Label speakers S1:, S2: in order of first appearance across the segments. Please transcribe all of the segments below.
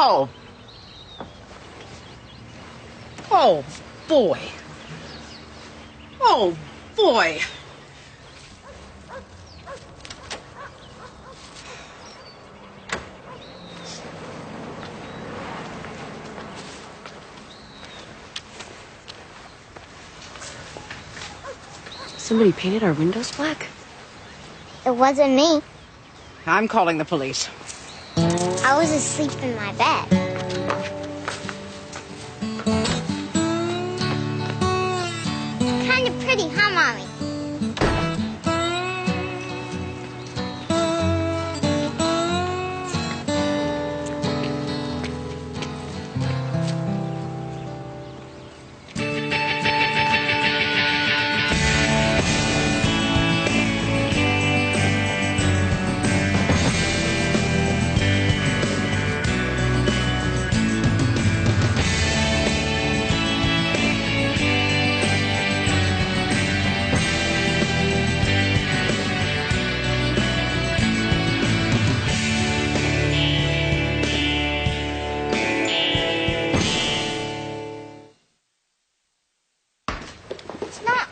S1: Oh. Oh, boy. Oh, boy.
S2: Somebody painted our windows black?
S3: It wasn't me.
S1: I'm calling the police.
S3: I was asleep in my bed. Kind of pretty, huh, Mommy?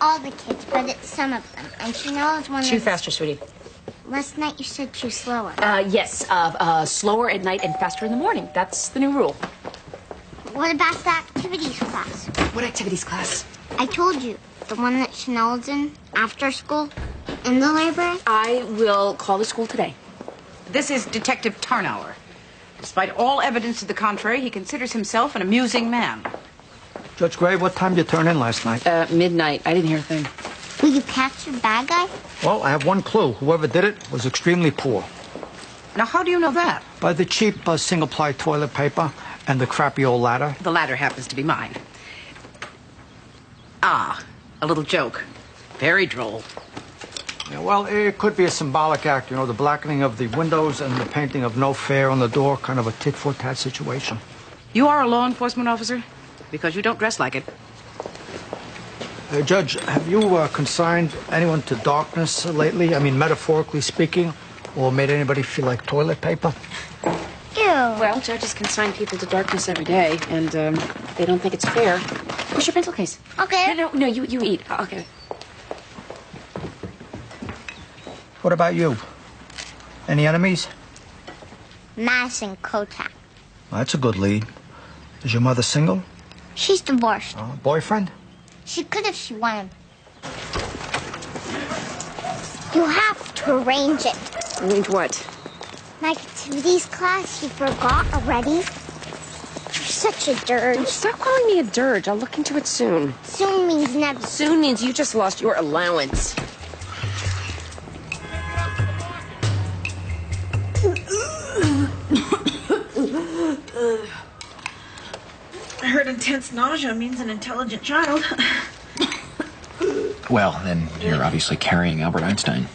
S3: All the kids, but it's some of them. And Chanel is one of them.
S2: Chew faster, sweetie.
S3: Last night you said chew slower.
S2: Yes. Slower at night and faster in the morning. That's the new rule.
S3: What about the activities class?
S2: What activities class?
S3: I told you. The one that Chanel's in after school in the library.
S2: I will call the school today.
S1: This is Detective Tarnower. Despite all evidence to the contrary, he considers himself an amusing man.
S4: Judge Gray, what time did you turn in last night?
S2: Midnight. I didn't hear a thing.
S3: Will you capture the bad guy?
S4: Well, I have one clue. Whoever did it was extremely poor.
S1: Now, how do you know that?
S4: By the cheap single-ply toilet paper and the crappy old ladder.
S1: The latter happens to be mine. Ah, a little joke. Very droll.
S4: Yeah, well, it could be a symbolic act, you know, the blackening of the windows and the painting of no fair on the door, kind of a tit-for-tat situation.
S1: You are a law enforcement officer? Because you don't dress like it.
S4: Judge, have you consigned anyone to darkness lately? I mean, metaphorically speaking, or made anybody feel like toilet paper?
S3: Ew.
S2: Well, judges consign people to darkness every day, and they don't think it's fair. Where's your pencil case?
S3: Okay.
S2: No, you eat. Okay.
S4: What about you? Any enemies?
S3: Madison Kotak.
S4: Well, that's a good lead. Is your mother single?
S3: She's divorced.
S4: Boyfriend?
S3: She could if she wanted. You have to arrange it.
S2: Arrange what?
S3: My activities class, you forgot already? You're such a dirge.
S2: Stop calling me a dirge. I'll look into it soon.
S3: Soon means never.
S2: Soon means you just lost your allowance.
S5: I heard intense nausea means an intelligent child.
S6: Well, then you're obviously carrying Albert Einstein.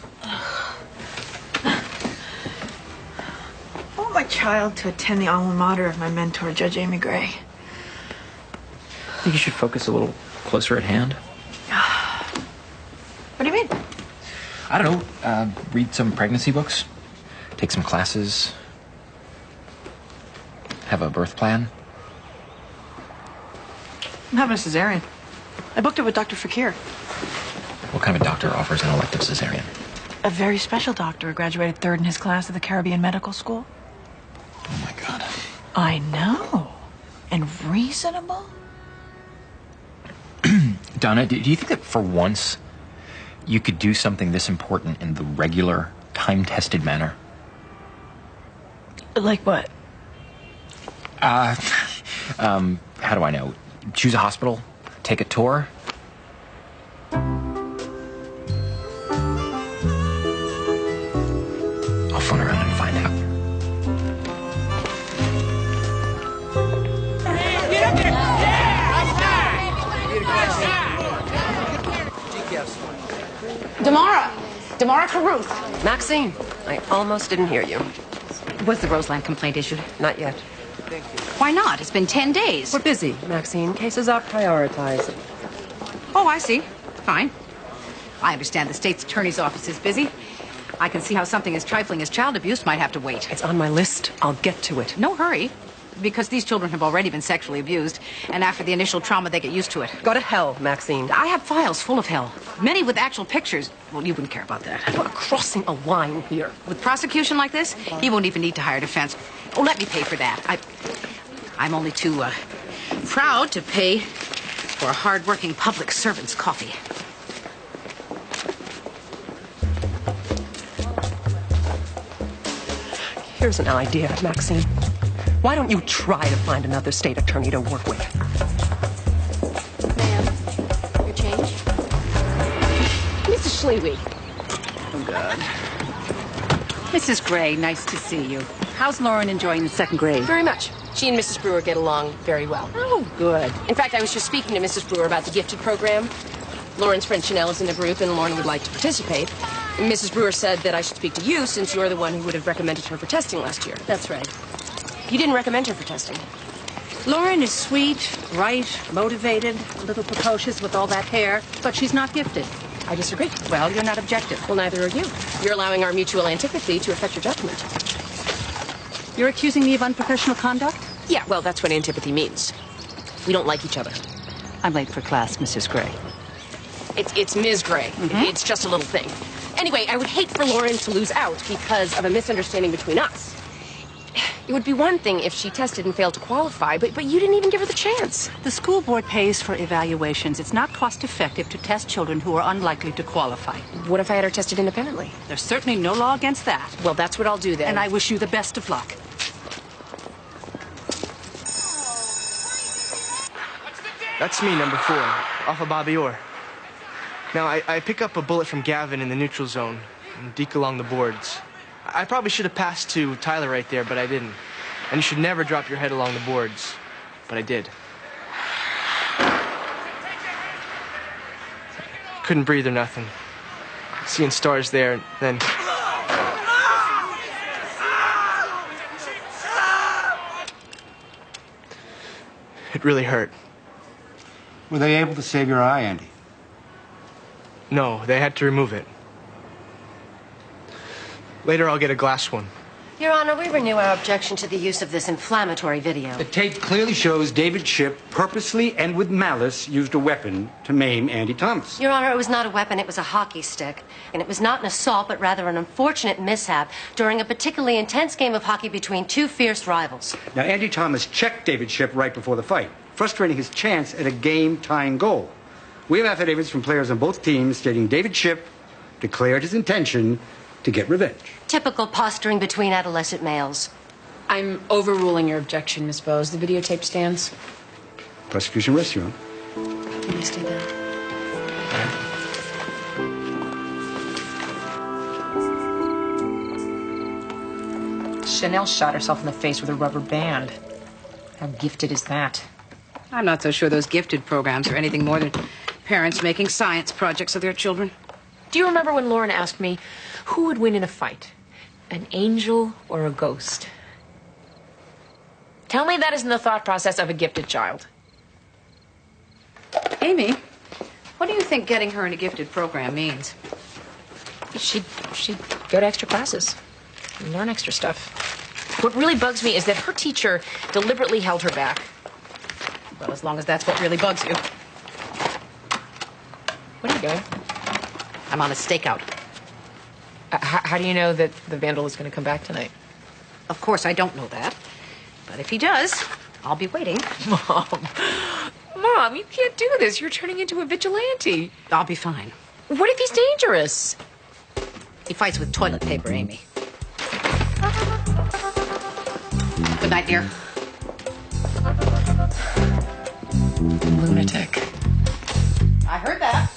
S5: I want my child to attend the alma mater of my mentor, Judge Amy Gray.
S6: I think you should focus a little closer at hand.
S5: What do you mean?
S6: I don't know. Read some pregnancy books. Take some classes. Have a birth plan.
S5: I'm having a cesarean. I booked it with Dr. Fakir.
S6: What kind of a doctor offers an elective cesarean?
S5: A very special doctor who graduated third in his class at the Caribbean Medical School.
S6: Oh, my God.
S5: I know. And reasonable.
S6: Donna, do you think that for once you could do something this important in the regular, time-tested manner?
S5: Like what?
S6: How do I know? Choose a hospital, take a tour. I'll phone around and find out.
S1: Damara Caruth.
S7: Maxine, I almost didn't hear you.
S1: Was the Roseland complaint issued?
S7: Not yet.
S1: Why not? It's been 10 days.
S7: We're busy, Maxine. Cases are prioritized.
S1: Oh, I see. Fine. I understand the state's attorney's office is busy. I can see how something as trifling as child abuse might have to wait.
S7: It's on my list. I'll get to it.
S1: No hurry. because these children have already been sexually abused, and after the initial trauma, they get used to it.
S7: Go to hell, Maxine.
S1: I have files full of hell, many with actual pictures. Well, you wouldn't care about that.
S7: You're crossing a line here.
S1: With prosecution like this, he won't even need to hire defense. Oh, let me pay for that. I'm only too proud to pay for a hard-working public servant's coffee.
S7: Here's an idea, Maxine. Why don't you try to find another state attorney to work with?
S2: Ma'am, your change?
S7: Mrs. Schlewy.
S1: Oh, God. Mrs. Gray, nice to see you. How's Lauren enjoying the second grade?
S7: Very much. She and Mrs. Brewer get along very well.
S1: Oh, good.
S7: In fact, I was just speaking to Mrs. Brewer about the gifted program. Lauren's friend Chanel is in the group, and Lauren would like to participate. And Mrs. Brewer said that I should speak to you, since you're the one who would have recommended her for testing last year.
S2: That's right.
S7: You didn't recommend her for testing.
S8: Lauren is sweet, bright, motivated, a little precocious with all that hair, but she's not gifted.
S7: I disagree.
S1: Well, you're not objective.
S7: Well, neither are you. You're allowing our mutual antipathy to affect your judgment.
S8: You're accusing me of unprofessional conduct?
S7: Yeah, well, that's what antipathy means. We don't like each other.
S8: I'm late for class, Mrs. Gray.
S7: It's Ms. Gray. It's just a little thing. Anyway, I would hate for Lauren to lose out because of a misunderstanding between us. It would be one thing if she tested and failed to qualify, but you didn't even give her the chance.
S8: The school board pays for evaluations. It's not cost-effective to test children who are unlikely to qualify.
S7: What if I had her tested independently?
S8: There's certainly no law against that.
S7: Well, that's what I'll do then.
S8: And I wish you the best of luck.
S9: That's me, number 4, off of Bobby Orr. Now, I pick up a bullet from Gavin in the neutral zone and deke along the boards. I probably should have passed to Tyler right there, but I didn't. And you should never drop your head along the boards, but I did. Couldn't breathe or nothing. Seeing stars there, then... It really hurt.
S10: Were they able to save your eye, Andy?
S9: No, they had to remove it. Later, I'll get a glass one.
S11: Your Honor, we renew our objection to the use of this inflammatory video.
S10: The tape clearly shows David Shipp purposely and with malice used a weapon to maim Andy Thomas.
S11: Your Honor, it was not a weapon, it was a hockey stick. And it was not an assault, but rather an unfortunate mishap during a particularly intense game of hockey between two fierce rivals.
S10: Now, Andy Thomas checked David Shipp right before the fight, frustrating his chance at a game-tying goal. We have affidavits from players on both teams stating David Shipp declared his intention to get revenge.
S11: Typical posturing between adolescent males.
S2: I'm overruling your objection, Miss Bowes. The videotape stands.
S10: Prosecution rests, Your Honor.
S2: Let me stay down.
S7: Chanel shot herself in the face with a rubber band. How gifted is that?
S1: I'm not so sure those gifted programs are anything more than parents making science projects of their children.
S2: Do you remember when Lauren asked me who would win in a fight? An angel or a ghost? Tell me that isn't the thought process of a gifted child.
S1: Amy, what do you think getting her in a gifted program means?
S2: She'd go to extra classes and learn extra stuff. What really bugs me is that her teacher deliberately held her back.
S1: Well, as long as that's what really bugs you.
S2: What are you doing?
S1: I'm on a stakeout.
S2: How do you know that the vandal is going to come back tonight?
S1: Of course, I don't know that. But if he does, I'll be waiting.
S2: Mom, you can't do this. You're turning into a vigilante.
S1: I'll be fine.
S2: What if he's dangerous?
S1: He fights with toilet paper, Amy. Good night, dear.
S2: Lunatic.
S1: I heard that.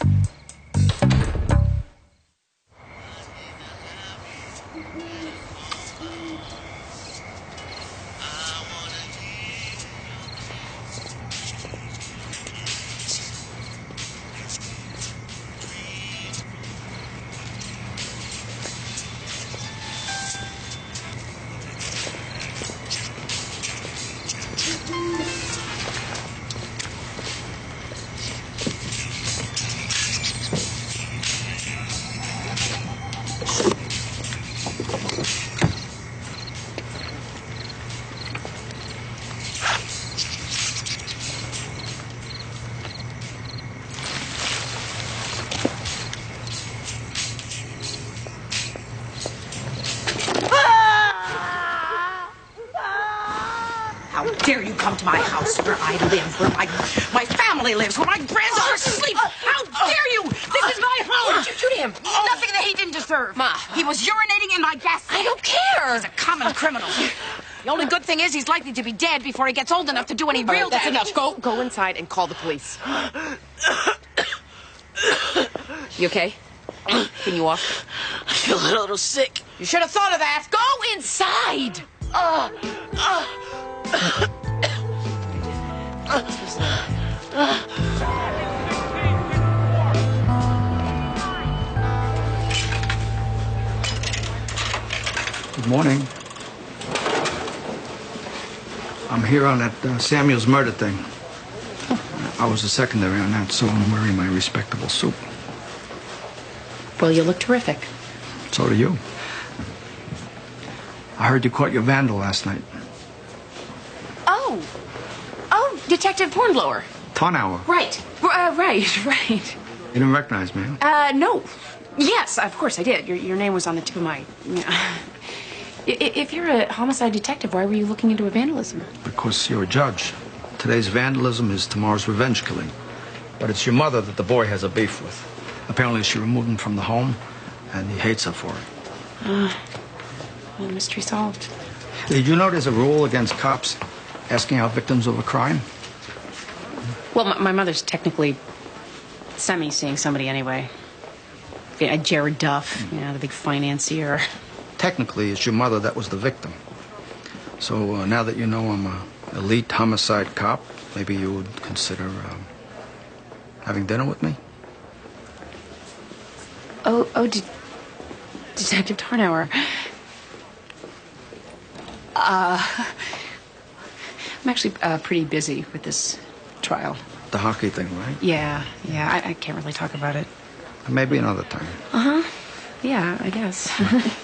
S1: my house, where I live, where my family lives, where my granddaughter sleeps. How dare you? This is my home.
S2: What did you do to him?
S1: Nothing that he didn't deserve.
S2: Ma.
S1: He was urinating in my gas tank.
S2: I don't care.
S1: He's a common criminal. The only good thing is he's likely to be dead before he gets old enough to do any real
S7: That's
S1: damage.
S7: enough. Go inside and call the police. You okay? Can you walk?
S12: I feel a little sick.
S1: You should have thought of that.
S2: Go inside.
S4: Good morning. I'm here on that Samuel's murder thing. I was a secondary on that, so I'm wearing my respectable suit.
S2: Well, you look terrific.
S4: So do you. I heard you caught your vandal last night.
S2: Oh, Detective Hornblower.
S4: Tonhour.
S2: Right. Right.
S4: You didn't recognize me, huh?
S2: No. Yes, of course I did. Your name was on the tip of my... If you're a homicide detective, why were you looking into a vandalism?
S4: Because you're a judge. Today's vandalism is tomorrow's revenge killing. But it's your mother that the boy has a beef with. Apparently she removed him from the home, and he hates her for it.
S2: Well, mystery solved.
S4: Did you know there's a rule against cops asking out victims of a crime?
S2: Well, my mother's technically semi-seeing somebody anyway. Yeah, Jared Duff, the big financier.
S4: Technically, it's your mother that was the victim. So now that you know I'm an elite homicide cop, maybe you would consider having dinner with me?
S2: Detective Tarnower. I'm actually pretty busy with this trial.
S4: The hockey thing, right?
S2: Yeah, I can't really talk about it.
S4: Maybe another time.
S2: Yeah, I guess.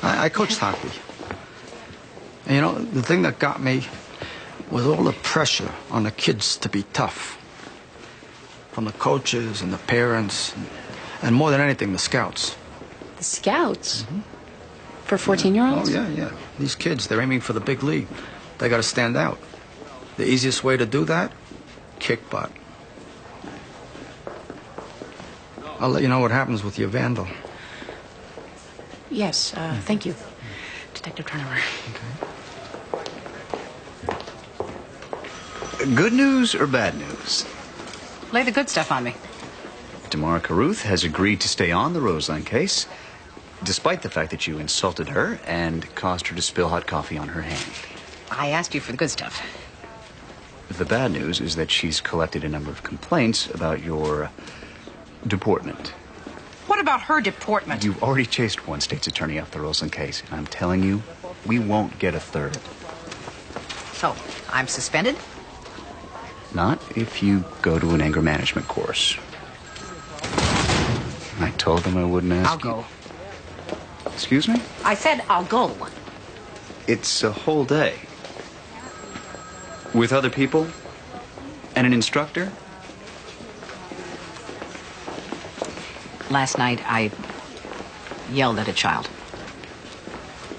S4: I coached hockey. And the thing that got me was all the pressure on the kids to be tough. From the coaches and the parents, and more than anything, the scouts.
S2: The scouts? Mm-hmm. For 14-year-olds?
S4: Oh, yeah. These kids, they're aiming for the big league. They got to stand out. The easiest way to do that? Kick butt. I'll let you know what happens with your vandal.
S2: Yes, thank you, Detective Turnover.
S12: Okay. Good news or bad news?
S1: Lay the good stuff on me.
S12: Tamara Carruth has agreed to stay on the Roseland case, despite the fact that you insulted her and caused her to spill hot coffee on her hand.
S1: I asked you for the good stuff.
S12: The bad news is that she's collected a number of complaints about your deportment.
S1: What about her deportment?
S12: You've already chased one state's attorney off the Roseland case, and I'm telling you, we won't get a third.
S1: So, I'm suspended?
S12: Not if you go to an anger management course. I told them I wouldn't ask
S1: I'll go.
S12: Excuse me?
S1: I said I'll go.
S12: It's a whole day. With other people? And an instructor?
S1: Last night, I yelled at a child.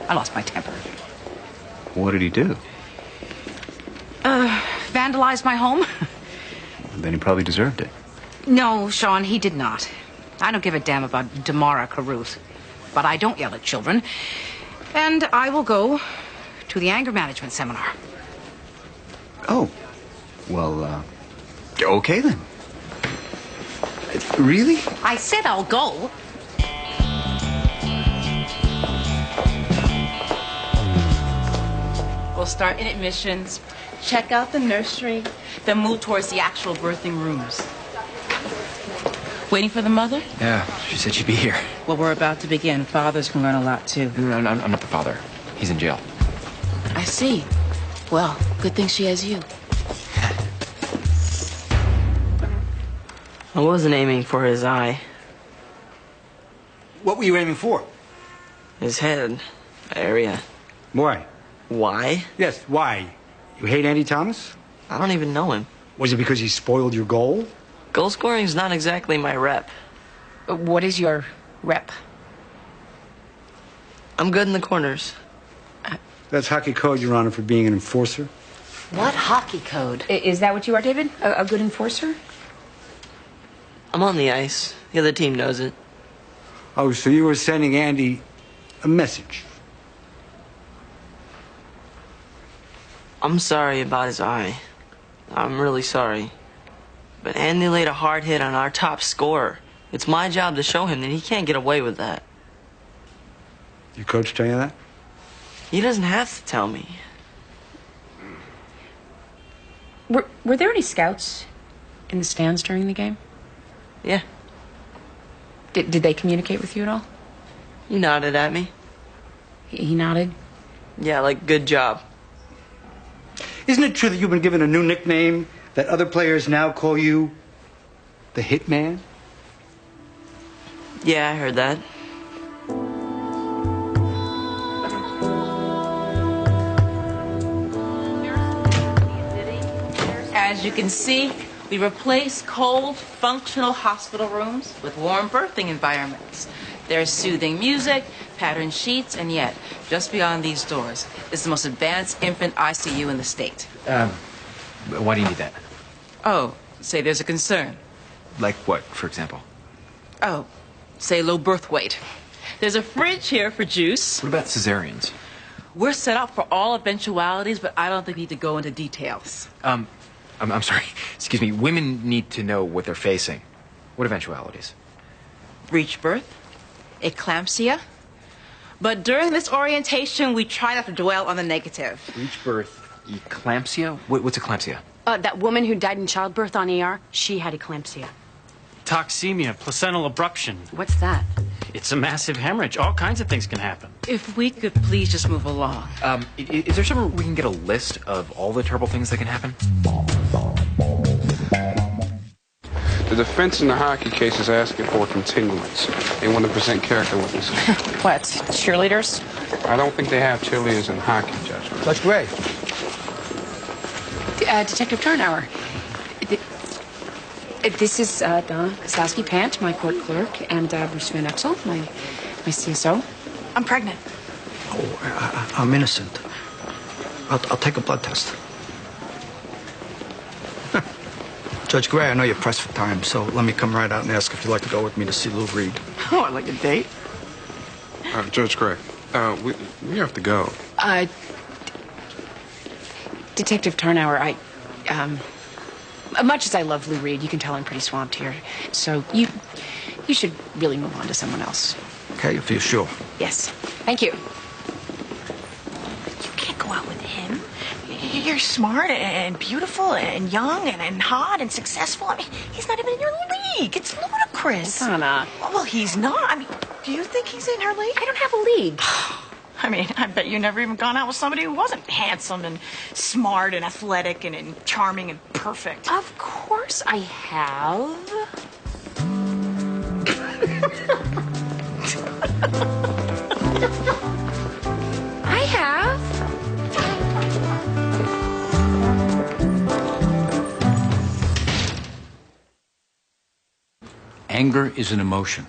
S1: I lost my temper.
S12: What did he do?
S1: Vandalized my home?
S12: Then he probably deserved it.
S1: No, Sean, he did not. I don't give a damn about Tamara Carruth. But I don't yell at children. And I will go to the anger management seminar.
S12: Oh. Well, okay then. Really?
S1: I said I'll go.
S5: We'll start in admissions, check out the nursery, then move towards the actual birthing rooms. Waiting for the mother?
S6: Yeah, she said she'd be here.
S5: Well, we're about to begin. Fathers can learn a lot, too.
S6: No, I'm not the father. He's in jail.
S5: I see. Well, good thing she has you.
S13: I wasn't aiming for his eye.
S10: What were you aiming for?
S13: His head area.
S10: Why?
S13: Why?
S10: Yes, why? You hate Andy Thomas?
S13: I don't even know him.
S10: Was it because he spoiled your goal?
S13: Goal scoring's not exactly my rep.
S2: What is your rep?
S13: I'm good in the corners.
S10: That's hockey code, Your Honor, for being an enforcer.
S1: What hockey code?
S2: Is that what you are, David? A good enforcer?
S13: I'm on the ice. The other team knows it.
S10: Oh, so you were sending Andy a message?
S13: I'm sorry about his eye. I'm really sorry. But Andy laid a hard hit on our top scorer. It's my job to show him that he can't get away with that.
S10: Your coach tell you that?
S13: He doesn't have to tell me.
S2: Were there any scouts in the stands during the game?
S13: Yeah.
S2: Did they communicate with you at all?
S13: He nodded at me.
S2: He nodded?
S13: Yeah, like, good job.
S10: Isn't it true that you've been given a new nickname that other players now call you the Hitman?
S13: Yeah, I heard that.
S5: As you can see, we replace cold, functional hospital rooms with warm birthing environments. There's soothing music, patterned sheets, and yet, just beyond these doors, is the most advanced infant ICU in the state.
S6: Why do you need that?
S5: Oh, say there's a concern.
S6: Like what, for example?
S5: Oh, say low birth weight. There's a fridge here for juice.
S6: What about cesareans?
S5: We're set up for all eventualities, but I don't think we need to go into details.
S6: I'm sorry. Excuse me. Women need to know what they're facing. What eventualities?
S5: Breech birth, eclampsia. But during this orientation, we try not to dwell on the negative.
S6: Breech birth, eclampsia? What's eclampsia?
S14: That woman who died in childbirth on ER, she had eclampsia.
S15: Toxemia, placental abruption.
S14: What's that?
S15: It's a massive hemorrhage. All kinds of things can happen.
S5: If we could please just move along.
S6: Is there somewhere we can get a list of all the terrible things that can happen?
S16: The defense in the hockey case is asking for a continuance. They want to present character witnesses.
S2: What, cheerleaders?
S16: I don't think they have cheerleaders in hockey, Judge.
S4: Judge Gray.
S2: Detective Tarnower. This is Donna Kosowski Pant, my court clerk, and Bruce Van Exel, my CSO.
S17: I'm pregnant.
S4: Oh, I'm innocent. I'll take a blood test. Judge Gray, I know you're pressed for time, so let me come right out and ask if you'd like to go with me to see Lou Reed.
S17: Oh, I like a date.
S16: Judge Gray, we have to go.
S2: Detective Tarnower, much as I love Lou Reed, you can tell I'm pretty swamped here. So you should really move on to someone else.
S4: Okay, if you're sure.
S2: Yes. Thank you.
S17: You can't go out with him. You're smart and beautiful and young and hot and successful. I mean, he's not even in your league. It's ludicrous.
S2: Donna.
S17: Well, he's not. I mean, do you think he's in her league?
S2: I don't have a league.
S17: I mean, I bet you never even gone out with somebody who wasn't handsome and smart and athletic and charming and perfect.
S2: Of course I have. I have.
S18: Anger is an emotion.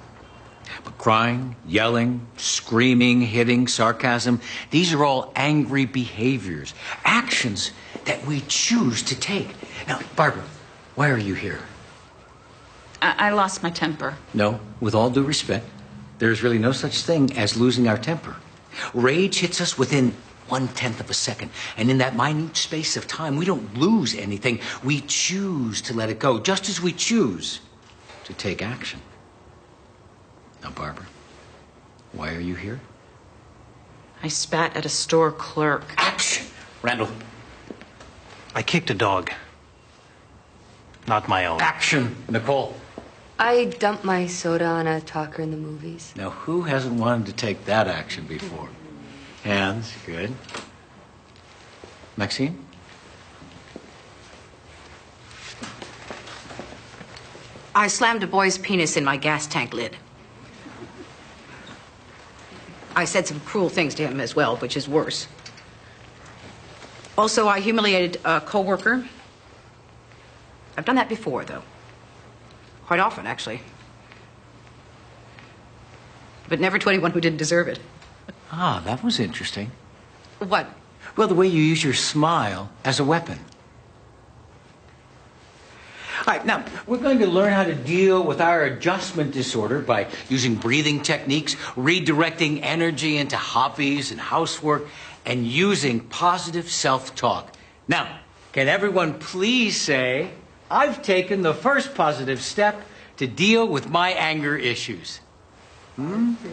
S18: But crying, yelling, screaming, hitting, sarcasm, these are all angry behaviors, actions that we choose to take. Now, Barbara, why are you here?
S14: I lost my temper.
S18: No, with all due respect, there's really no such thing as losing our temper. Rage hits us within 1/10 of a second, and in that minute space of time, we don't lose anything. We choose to let it go, just as we choose to take action. Now, Barbara, why are you here?
S14: I spat at a store clerk.
S18: Action! Randall.
S15: I kicked a dog. Not my own.
S18: Action! Nicole.
S19: I dumped my soda on a talker in the movies.
S18: Now, who hasn't wanted to take that action before? Hands, good. Maxine?
S1: I slammed a boy's penis in my gas tank lid. I said some cruel things to him as well, which is worse. Also, I humiliated a coworker. I've done that before, though. Quite often, actually. But never to anyone who didn't deserve it.
S18: Ah, that was interesting.
S1: What?
S18: Well, the way you use your smile as a weapon. All right, now, we're going to learn how to deal with our adjustment disorder by using breathing techniques, redirecting energy into hobbies and housework, and using positive self-talk. Now, can everyone please say, I've taken the first positive step to deal with my anger issues?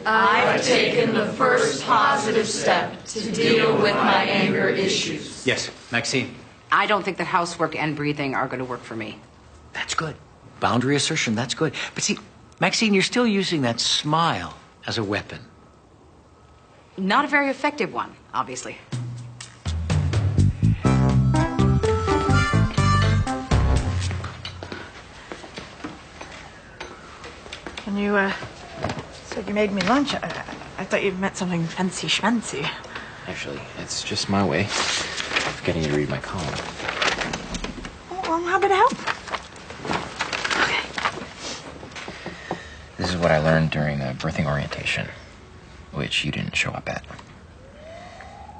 S20: I've taken the first positive step to deal with my anger issues.
S18: Yes, Maxine.
S1: I don't think that housework and breathing are going to work for me.
S18: That's good. Boundary assertion, that's good. But see, Maxine, you're still using that smile as a weapon.
S1: Not a very effective one, obviously.
S17: When you said you made me lunch, I thought you meant something fancy schmancy.
S6: Actually, it's just my way of getting you to read my column.
S17: Well, I'm happy to help.
S6: This is what I learned during the birthing orientation, which you didn't show up at.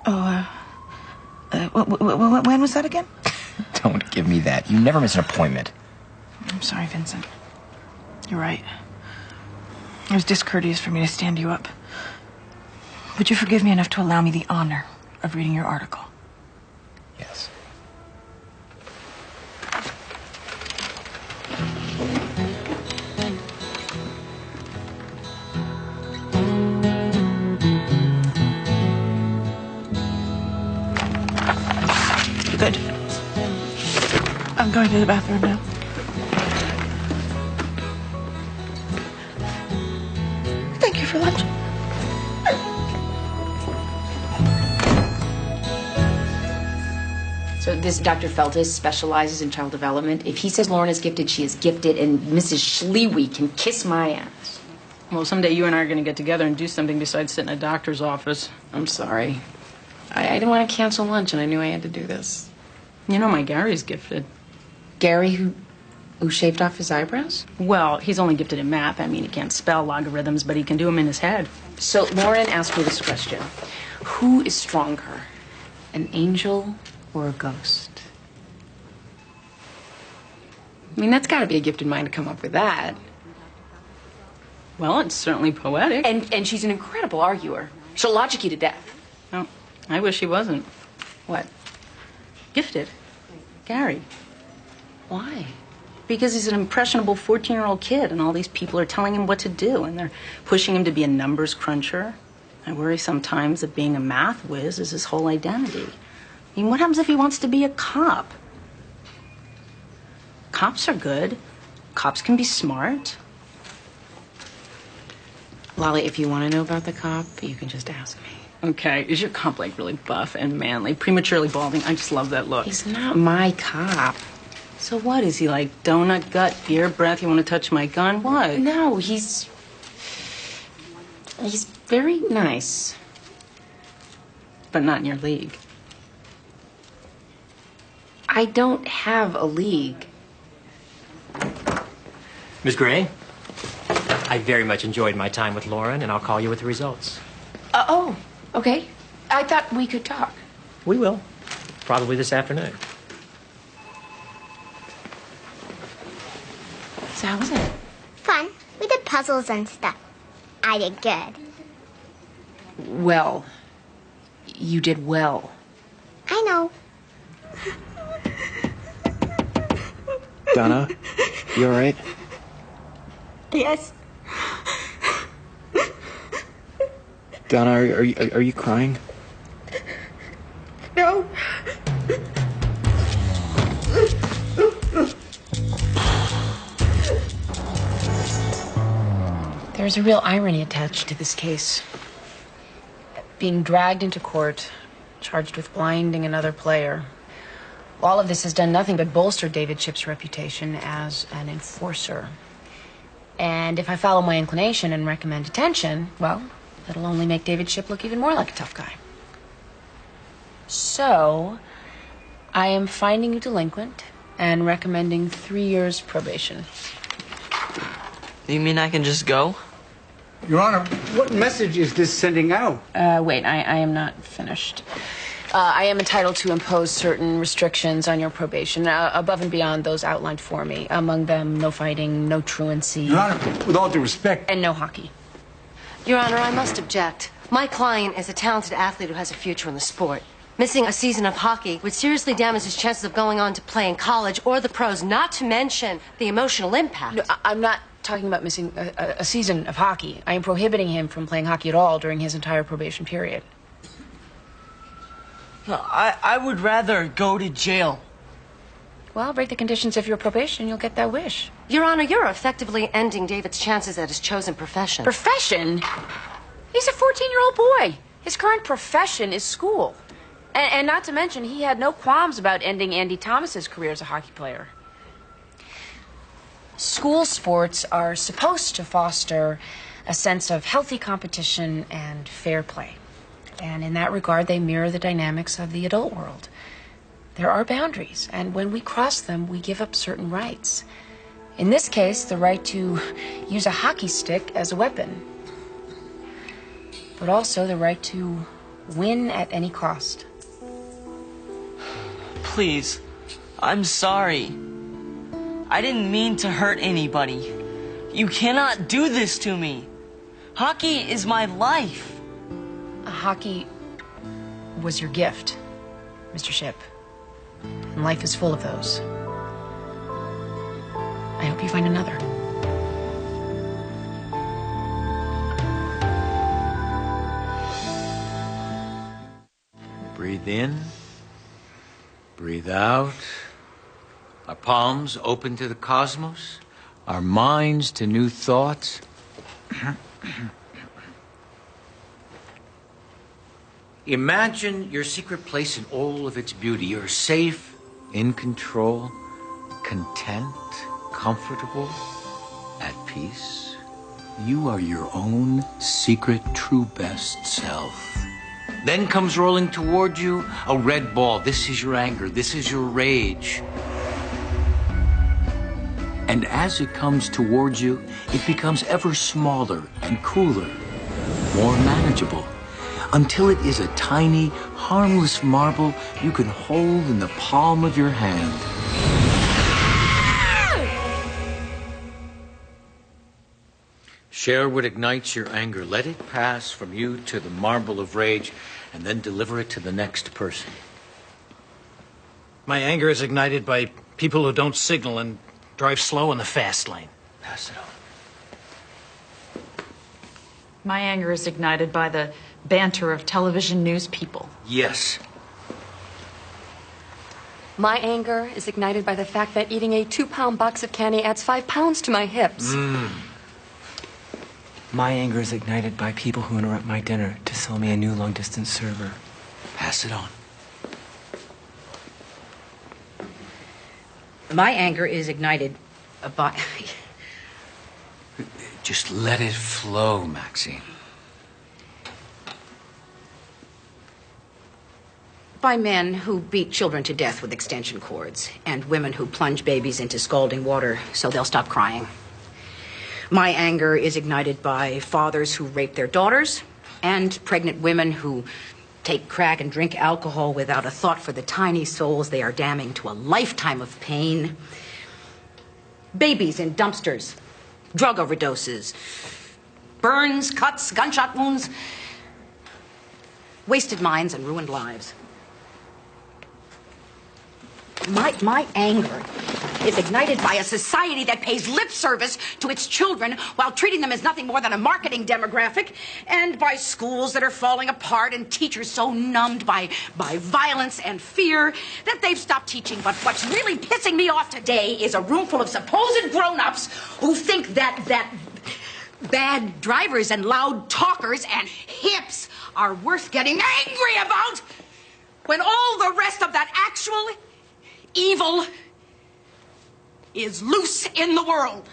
S17: Oh, when was that again?
S6: Don't give me that. You never miss an appointment.
S17: I'm sorry, Vincent. You're right. It was discourteous for me to stand you up. Would you forgive me enough to allow me the honor of reading your article?
S6: Yes.
S17: Good. I'm going to the bathroom now. Thank you for lunch.
S2: So this Dr. Feltis specializes in child development. If he says Lauren is gifted, she is gifted, and Mrs. Schlewy can kiss my ass.
S14: Well, someday you and I are going to get together and do something besides sit in a doctor's office.
S2: I'm sorry. I didn't want to cancel lunch, and I knew I had to do this.
S14: You know, my Gary's gifted.
S2: Gary, who shaved off his eyebrows?
S14: Well, he's only gifted in math. I mean, he can't spell logarithms, but he can do them in his head.
S2: So Lauren asked me this question. Who is stronger, an angel or a ghost? I mean, that's got to be a gifted mind to come up with that.
S14: Well, it's certainly poetic.
S2: And she's an incredible arguer. She'll logic you to death.
S14: Oh, I wish he wasn't.
S2: What?
S14: Gifted. Gary.
S2: Why?
S14: Because he's an impressionable 14-year-old kid, and all these people are telling him what to do, and they're pushing him to be a numbers cruncher. I worry sometimes that being a math whiz is his whole identity. I mean, what happens if he wants to be a cop? Cops are good. Cops can be smart.
S2: Lolly, if you want to know about the cop, you can just ask me.
S14: Okay, is your cop like really buff and manly, prematurely balding? I just love that look.
S2: He's not my cop.
S14: So what? Is he like donut gut, beer breath, you want to touch my gun? What?
S2: No, he's very nice.
S14: But not in your league.
S2: I don't have a league.
S21: Ms. Gray, I very much enjoyed my time with Lauren, and I'll call you with the results.
S2: Oh, okay. I thought we could talk.
S21: We will. Probably this afternoon.
S2: So how was it?
S3: Fun. We did puzzles and stuff. I did good.
S2: Well, you did well.
S3: I know.
S6: Donna, you all right?
S3: Yes.
S6: Donna, are you crying?
S3: No.
S2: There's a real irony attached to this case. Being dragged into court, charged with blinding another player. All of this has done nothing but bolster David Shipp's reputation as an enforcer. And if I follow my inclination and recommend detention, well, that'll only make David Shipp look even more like a tough guy. So, I am finding you delinquent and recommending 3 years probation.
S13: You mean I can just go?
S10: Your Honor, what message is this sending out?
S2: Wait, I am not finished. I am entitled to impose certain restrictions on your probation, above and beyond those outlined for me. Among them, no fighting, no truancy.
S10: Your Honor, with all due respect.
S2: And no hockey.
S11: Your Honor, I must object. My client is a talented athlete who has a future in the sport. Missing a season of hockey would seriously damage his chances of going on to play in college or the pros, not to mention the emotional impact.
S2: No, I'm not talking about missing a season of hockey. I am prohibiting him from playing hockey at all during his entire probation period.
S13: I would rather go to jail.
S2: Well, break the conditions of your probation, you'll get that wish.
S11: Your Honor, you're effectively ending David's chances at his chosen profession.
S2: Profession? He's a 14-year-old boy. His current profession is school. And not to mention, he had no qualms about ending Andy Thomas's career as a hockey player. School sports are supposed to foster a sense of healthy competition and fair play. And in that regard, they mirror the dynamics of the adult world. There are boundaries, and when we cross them, we give up certain rights. In this case, the right to use a hockey stick as a weapon, but also the right to win at any cost.
S13: Please, I'm sorry. I didn't mean to hurt anybody. You cannot do this to me. Hockey is my life.
S2: Hockey was your gift, Mr. Shipp. And life is full of those. I hope you find another.
S18: Breathe in. Breathe out. Our palms open to the cosmos. Our minds to new thoughts. Imagine your secret place in all of its beauty. You're safe, in control, content, comfortable, at peace. You are your own secret, true best self. Then comes rolling toward you a red ball. This is your anger. This is your rage. And as it comes towards you, it becomes ever smaller and cooler, more manageable, until it is a tiny, harmless marble you can hold in the palm of your hand. Share what ignites your anger. Let it pass from you to the marble of rage, and then deliver it to the next person.
S15: My anger is ignited by people who don't signal and drive slow in the fast lane.
S18: Pass it on.
S8: My anger is ignited by the banter of television news people.
S18: Yes.
S19: My anger is ignited by the fact that eating a 2-pound box of candy adds 5 pounds to my hips.
S22: My anger is ignited by people who interrupt my dinner to sell me a new long-distance server.
S18: Pass it on.
S1: My anger is ignited by...
S18: Just let it flow, Maxine.
S1: by men who beat children to death with extension cords, and women who plunge babies into scalding water so they'll stop crying. My anger is ignited by fathers who rape their daughters, and pregnant women who take crack and drink alcohol without a thought for the tiny souls they are damning to a lifetime of pain. Babies in dumpsters, drug overdoses, burns, cuts, gunshot wounds, wasted minds and ruined lives. My anger is ignited by a society that pays lip service to its children while treating them as nothing more than a marketing demographic, and by schools that are falling apart and teachers so numbed by violence and fear that they've stopped teaching. But what's really pissing me off today is a room full of supposed grown-ups who think that bad drivers and loud talkers and hips are worth getting angry about, when all the rest of that actual evil is loose in the world.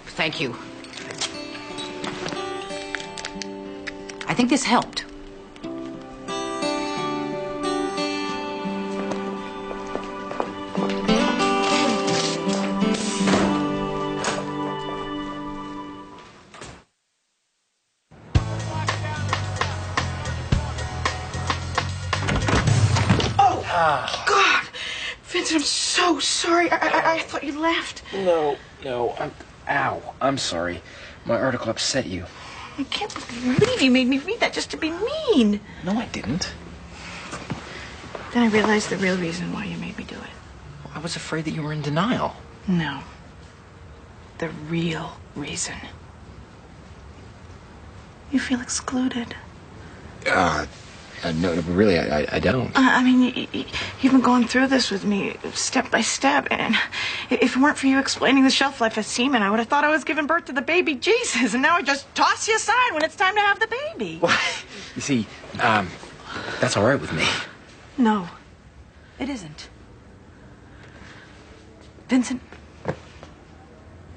S1: Thank you. I think this helped.
S17: God! Vincent, I'm so sorry. I thought you left.
S6: No, ow. I'm sorry. My article upset you.
S17: I can't believe you made me read that just to be mean.
S6: No, I didn't.
S17: Then I realized the real reason why you made me do it.
S6: I was afraid that you were in denial.
S17: No. The real reason. You feel excluded.
S6: No, really, I don't.
S17: I mean, you've been going through this with me step by step, and if it weren't for you explaining the shelf life of semen, I would have thought I was giving birth to the baby Jesus, and now I just toss you aside when it's time to have the baby.
S6: Well, you see, that's all right with me.
S17: No, it isn't. Vincent,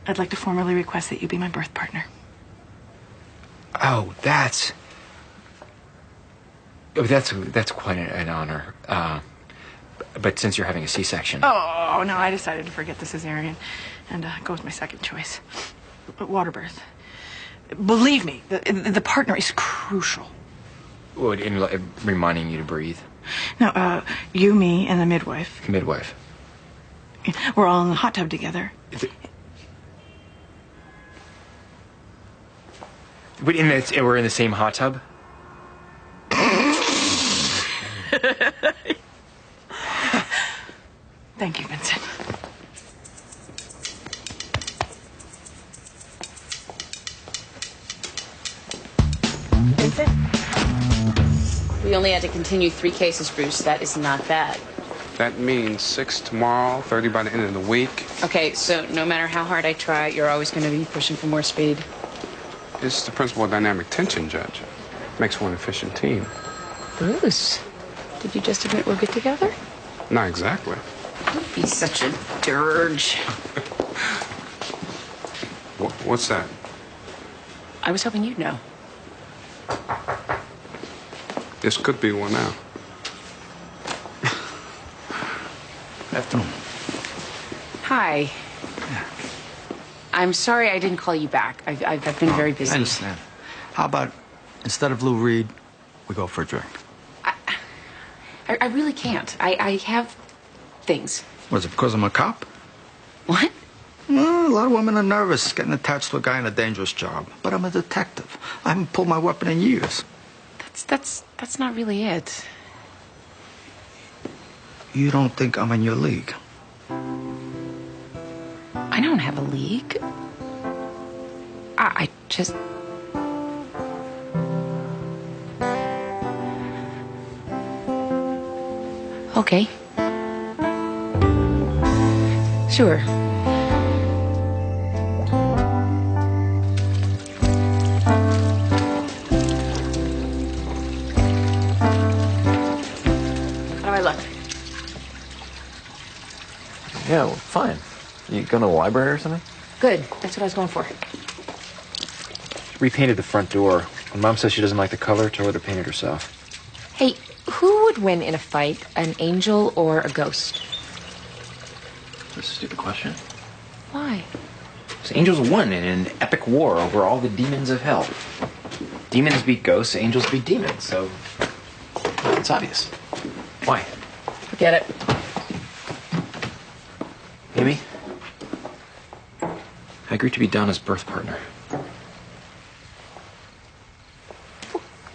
S17: I'd like to formally request that you be my birth partner.
S6: Oh, that's quite an honor. But since you're having a C-section...
S17: Oh, no, I decided to forget the cesarean and go with my second choice. Water birth. Believe me, the partner is crucial.
S6: What, in reminding you to breathe?
S17: No, you, me, and the midwife.
S6: Midwife.
S17: We're all in the hot tub together.
S6: We're in the same hot tub?
S17: Thank you, Vincent.
S2: Vincent? We only had to continue 3 cases, Bruce. That is not bad.
S16: That means 6 tomorrow, 30 by the end of the week.
S2: Okay, so no matter how hard I try, you're always going to be pushing for more speed.
S16: It's the principle of dynamic tension, Judge. Makes for an efficient team.
S2: Bruce, did you just admit we'll get together?
S16: Not exactly.
S2: Don't be such a dirge.
S16: What's that?
S2: I was hoping you'd know.
S16: This could be one now.
S4: Afternoon.
S2: Hi. I'm sorry I didn't call you back. I've been very busy.
S4: I understand. How about, instead of Lou Reed, we go for a drink?
S2: I really can't. I have things.
S4: Was it because I'm a cop?
S2: What?
S4: Well, a lot of women are nervous getting attached to a guy in a dangerous job. But I'm a detective. I haven't pulled my weapon in years.
S2: That's not really it.
S4: You don't think I'm in your league?
S2: I don't have a league. I just... Okay. Sure. How do I look?
S6: Yeah, well, fine. You going to the library or something?
S2: Good. That's what I was going for.
S6: Repainted the front door. When Mom says she doesn't like the color, tell her to paint it herself.
S2: Hey, who would win in a fight, an angel or a ghost?
S6: That's a stupid question.
S2: Why?
S6: Because angels won in an epic war over all the demons of hell. Demons beat ghosts, angels beat demons, so it's obvious. Why?
S2: Forget it.
S6: Amy? I agreed to be Donna's birth partner.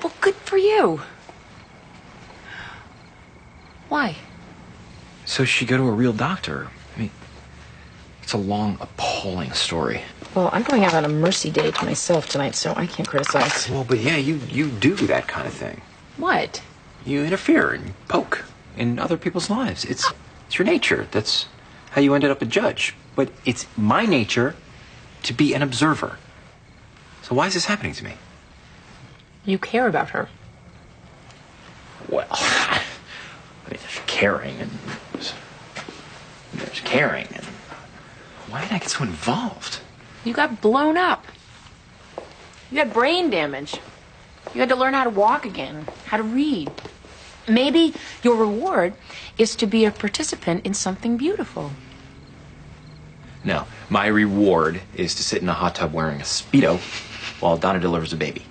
S2: Well, good for you. Why?
S6: So she go to a real doctor. I mean, it's a long, appalling story.
S2: Well, I'm going out on a mercy date myself tonight, so I can't criticize.
S6: Well, but yeah, you do that kind of thing.
S2: What?
S6: You interfere and poke in other people's lives. It's your nature. That's how you ended up a judge. But it's my nature to be an observer. So why is this happening to me?
S2: You care about her.
S6: Well, I mean, there's caring and there's caring. And why did I get so involved?
S2: You got blown up. You had brain damage. You had to learn how to walk again, how to read. Maybe your reward is to be a participant in something beautiful.
S6: No, my reward is to sit in a hot tub wearing a Speedo while Donna delivers a baby.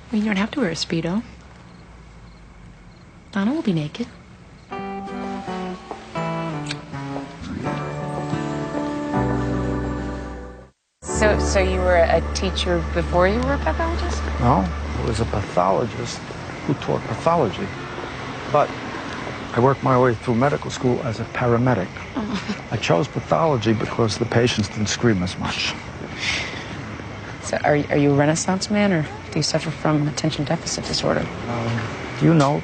S2: I mean, you don't have to wear a Speedo. Donna will be naked. So you were a teacher before you were a pathologist?
S4: No, I was a pathologist who taught pathology. But I worked my way through medical school as a paramedic. I chose pathology because the patients didn't scream as much.
S2: So are you a Renaissance man, or do you suffer from attention deficit disorder?
S4: Do you know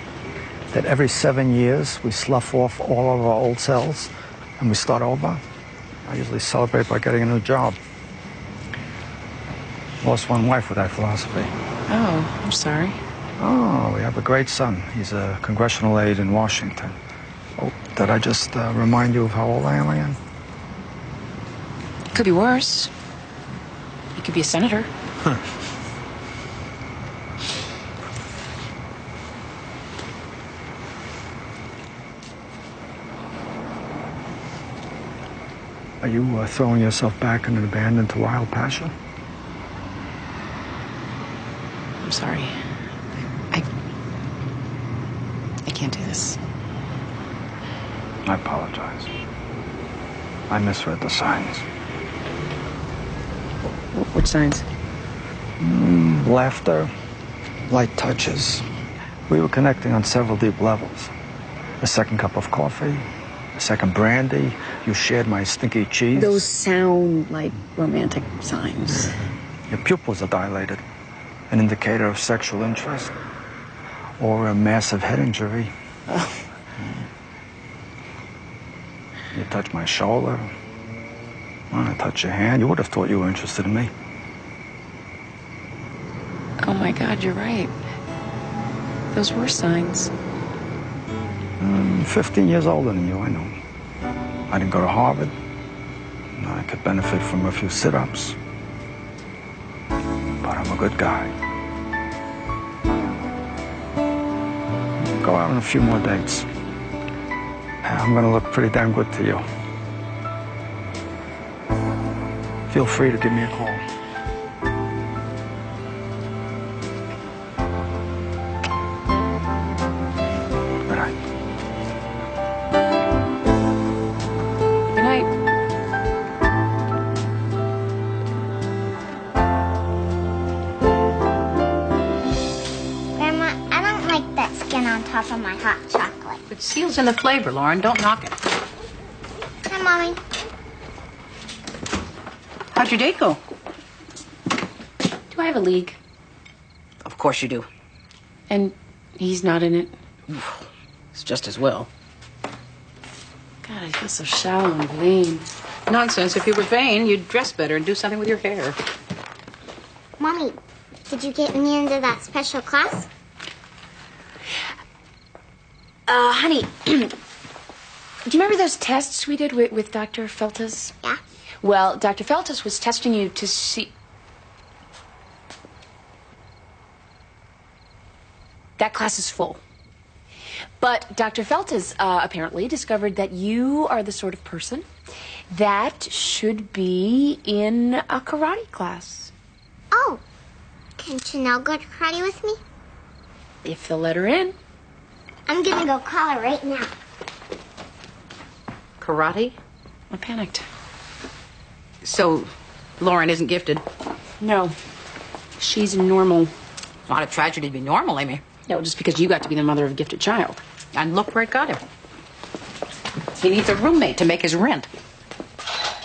S4: that every 7 years we slough off all of our old cells and we start over? I usually celebrate by getting a new job. Lost one wife with that philosophy.
S2: Oh, I'm sorry.
S4: Oh, we have a great son. He's a congressional aide in Washington. Oh, did I just remind you of how old I am again?
S2: Could be worse. You could be a senator.
S4: Are you throwing yourself back in an abandon to wild passion?
S2: I'm sorry. I can't do this.
S4: I apologize. I misread the signs.
S2: Which signs?
S4: Laughter, light touches. We were connecting on several deep levels. A second cup of coffee, a second brandy. You shared my stinky cheese.
S2: Those sound like romantic signs.
S4: Your pupils are dilated, an indicator of sexual interest or a massive head injury.
S2: Oh.
S4: You touch my shoulder. I touch your hand. You would have thought you were interested in me.
S2: Oh my God, you're right. Those were signs.
S4: 15 years older than you, I know. I didn't go to Harvard. I could benefit from a few sit-ups. But I'm a good guy. Go out on a few more dates. I'm gonna look pretty damn good to you. Feel free to give me a call. Good night.
S2: Good night.
S3: Grandma, I don't like that skin on top of my hot chocolate.
S14: It seals in the flavor, Lauren. Don't knock it.
S3: Hi, Mommy.
S14: How'd your date go?
S2: Do I have a league?
S14: Of course you do.
S2: And he's not in it?
S14: It's just as well.
S2: God, I feel so shallow and vain.
S14: Nonsense. If you were vain, you'd dress better and do something with your hair.
S3: Mommy, did you get me into that special class?
S2: Honey, do you remember those tests we did with Dr. Feltes?
S3: Yeah.
S2: Well, Dr. Feltes was testing you to see... That class is full. But Dr. Feltes apparently discovered that you are the sort of person that should be in a karate class.
S3: Oh, can Chanel go to karate with me?
S2: If they'll let her in.
S3: I'm gonna go call her right now.
S14: Karate?
S2: I panicked.
S14: So, Lauren isn't gifted?
S2: No. She's normal.
S14: It's not a tragedy to be normal, Amy.
S2: No, just because you got to be the mother of a gifted child.
S14: And look where it got him. He needs a roommate to make his rent.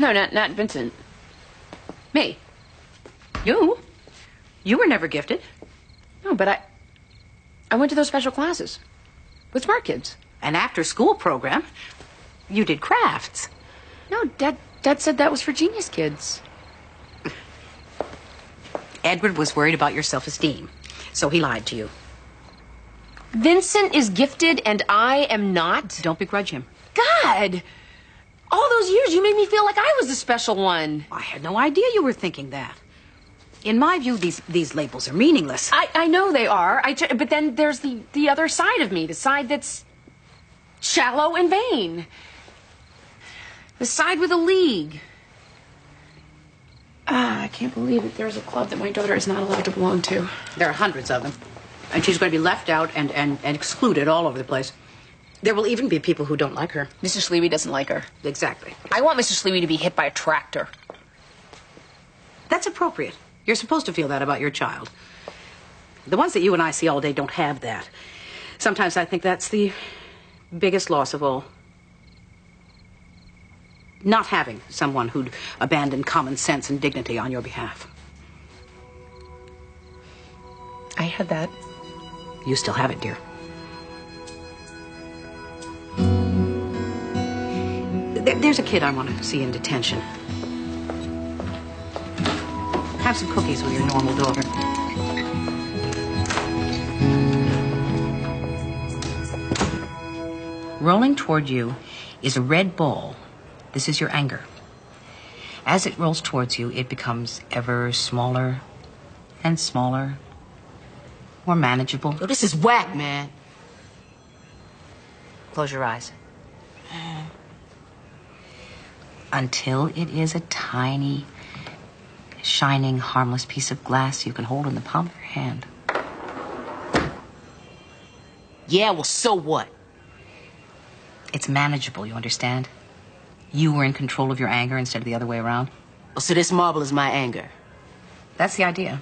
S2: No, not Vincent. Me.
S14: You? You were never gifted.
S2: No, but I went to those special classes with smart kids.
S14: An after-school program? You did crafts.
S2: No, Dad said that was for genius kids.
S14: Edward was worried about your self-esteem, so he lied to you.
S2: Vincent is gifted and I am not?
S14: Don't begrudge him.
S2: God! All those years you made me feel like I was the special one.
S14: I had no idea you were thinking that. In my view, these labels are meaningless.
S2: I know they are, but then there's the other side of me, the side that's shallow and vain. The side with a league. I can't believe it. There's a club that my daughter is not allowed to belong to.
S14: There are hundreds of them.
S1: And she's going to be left out and excluded all over the place. There will even be people who don't like her.
S2: Mr. Sleevey doesn't like her.
S1: Exactly.
S2: I want Mr. Sleevey to be hit by a tractor.
S1: That's appropriate. You're supposed to feel that about your child. The ones that you and I see all day don't have that. Sometimes I think that's the biggest loss of all. Not having someone who'd abandon common sense and dignity on your behalf.
S2: I had that.
S1: You still have it, dear. There's a kid I want to see in detention. Have some cookies with your normal daughter. Rolling toward you is a red ball. This is your anger. As it rolls towards you, it becomes ever smaller and smaller, more manageable.
S11: Yo, this is whack, man.
S1: Close your eyes. Until it is a tiny, shining, harmless piece of glass you can hold in the palm of your hand.
S11: Yeah, well, so what?
S1: It's manageable, you understand? You were in control of your anger instead of the other way around.
S11: Oh, so this marble is my anger.
S1: That's the idea.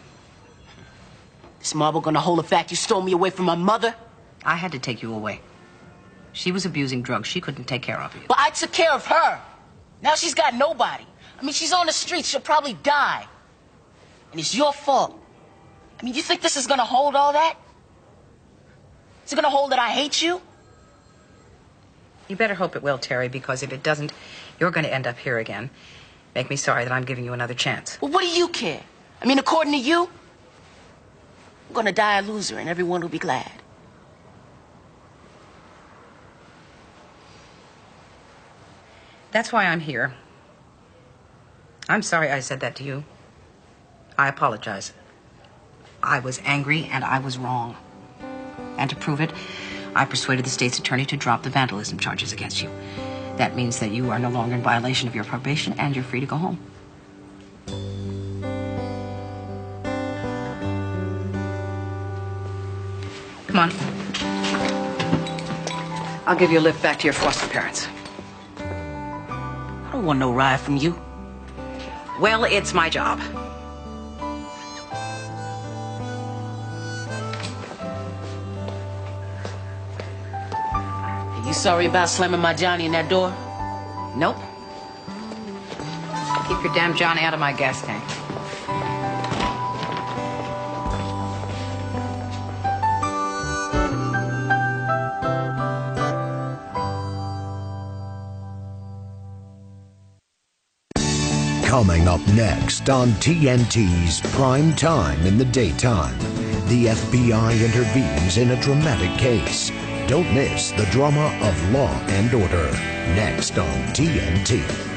S11: This marble gonna hold the fact you stole me away from my mother?
S1: I had to take you away. She was abusing drugs. She couldn't take care of you.
S11: But I took care of her. Now she's got nobody. I mean, she's on the streets. She'll probably die. And it's your fault. I mean, you think this is gonna hold all that? Is it gonna hold that I hate you?
S1: You better hope it will, Terry, because if it doesn't, you're going to end up here again. Make me sorry that I'm giving you another chance.
S11: Well, what do you care? I mean, according to you, I'm gonna die a loser and everyone will be glad.
S1: That's why I'm here. I'm sorry I said that to you. I apologize. I was angry and I was wrong. And to prove it, I persuaded the state's attorney to drop the vandalism charges against you. That means that you are no longer in violation of your probation and you're free to go home. Come on. I'll give you a lift back to your foster parents.
S11: I don't want no ride from you.
S1: Well, it's my job.
S11: You sorry about slamming my Johnny in that door?
S1: Nope. Keep your damn Johnny out of my gas tank.
S7: Coming up next on TNT's Prime Time in the Daytime, the FBI intervenes in a dramatic case. Don't miss the drama of Law and Order, next on TNT.